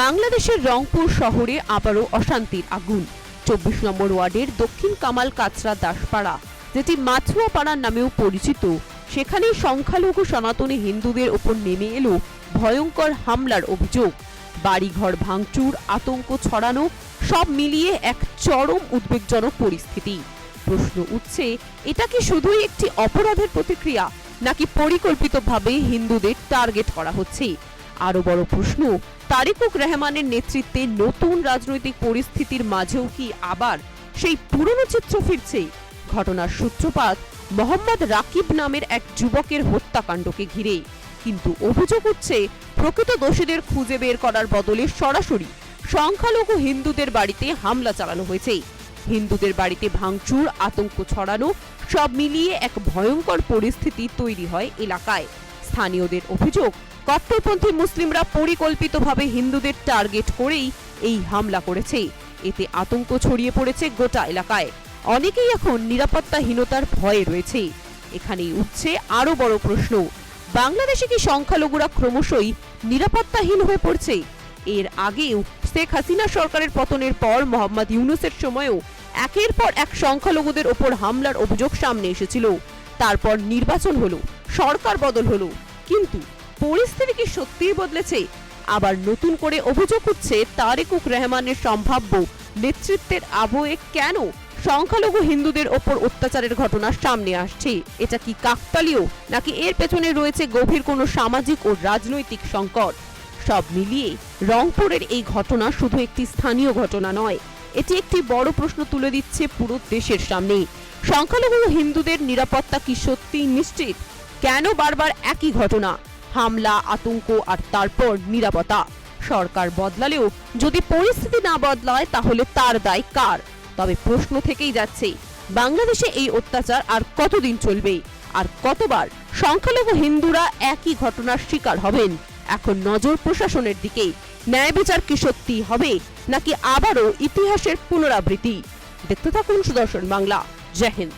বাংলাদেশের রংপুর শহরে আবারও অশান্তির আগুন। 24 নম্বর ওয়ার্ডের দক্ষিণ কামাল কাচরা দাসপাড়া, যেটি মাছুয়াপাড়া নামেও পরিচিত, সেখানে সংখ্যালঘু সনাতনী হিন্দুদের উপর নেমে এলো ভয়ঙ্কর হামলার অভিযোগ। বাড়িঘর ভাঙচুর, আতঙ্ক ছড়ানো, সব মিলিয়ে এক চরম উদ্বেগজনক পরিস্থিতি। প্রশ্ন উঠছে, এটা কি শুধুই একটি অপরাধের প্রতিক্রিয়া, নাকি পরিকল্পিতভাবে হিন্দুদের টার্গেট করা হচ্ছে? আরো বড় প্রশ্ন, তারিকুর রহমানের নেতৃত্বে নতুন রাজনৈতিক পরিস্থিতির মাঝেও কি আবার সেই পুরনো চিত্র ফিরছে? ঘটনার সূত্রপাত মোহাম্মদ রাকিব নামের এক যুবকের হত্যাকাণ্ডকে ঘিরে, কিন্তু অভিযোগ উঠছে প্রকৃত দোষীদের খুঁজে বের করার বদলে সরাসরি সংখ্যালঘু হিন্দুদের বাড়িতে হামলা চালানো হয়েছে। হিন্দুদের বাড়িতে ভাঙচুর, আতঙ্ক ছড়ানো, সব মিলিয়ে এক ভয়ঙ্কর পরিস্থিতি তৈরি হয় এলাকায়। স্থানীয়দের অভিযোগ, কট্টরপন্থী মুসলিমরা পরিকল্পিতভাবে হিন্দুদের টার্গেট করেই এই হামলা করেছে। এতে আতঙ্ক ছড়িয়ে পড়েছে গোটা এলাকায়। অনেকেই এখন নিরাপত্তাহীনতার ভয়ে রয়েছে। এখানেই উঠছে আরো বড় প্রশ্ন, বাংলাদেশে কি সংখ্যালঘুরা ক্রমশই নিরাপত্তাহীন হয়ে পড়ছে? এর আগেও শেখ হাসিনা সরকারের পতনের পর মোহাম্মদ ইউনূসের সময়ও একের পর এক সংখ্যালঘুদের ওপর হামলার অভিযোগ সামনে এসেছিল। তারপর নির্বাচন হলো, সরকার বদল হলো, কিন্তু পরিস্থিতি কি সত্যিই বদলেছে? আবার নতুন করে অভিযোগ উঠছে তারিকুর রহমানের সম্ভাব্য নেতৃত্বের আবহে কেন সংখ্যালঘু হিন্দুদের ওপর অত্যাচারের ঘটনা সামনে আসছে। এটা কি কাকতালীয়, নাকি এর পেছনে রয়েছে গভীর কোনো সামাজিক ও রাজনৈতিক সংকট? সব মিলিয়ে রংপুরের এই ঘটনা শুধু একটি স্থানীয় ঘটনা নয়, এটি একটি বড় প্রশ্ন তুলে দিচ্ছে পুরো দেশের সামনে। সংখ্যালঘু হিন্দুদের নিরাপত্তা কি সত্যি নিশ্চিত? কেন বারবার একই ঘটনা? হামলা, আতঙ্ক আর তারপর নিরাপত্তা। সরকার বদলালেও যদি পরিস্থিতি না বদলায়, তাহলে তার দায় কার? তবে প্রশ্ন থেকেই যাচ্ছে, বাংলাদেশে এই অত্যাচার আর কতদিন চলবে? আর কতবার সংখ্যালঘু হিন্দুরা একই ঘটনার শিকার হবেন? এখন নজর প্রশাসনের দিকে। ন্যায় বিচার কি সত্যি হবে, নাকি আবারও ইতিহাসের পুনরাবৃত্তি? দেখতে থাকুন সুদর্শন বাংলা। জয় হিন্দ।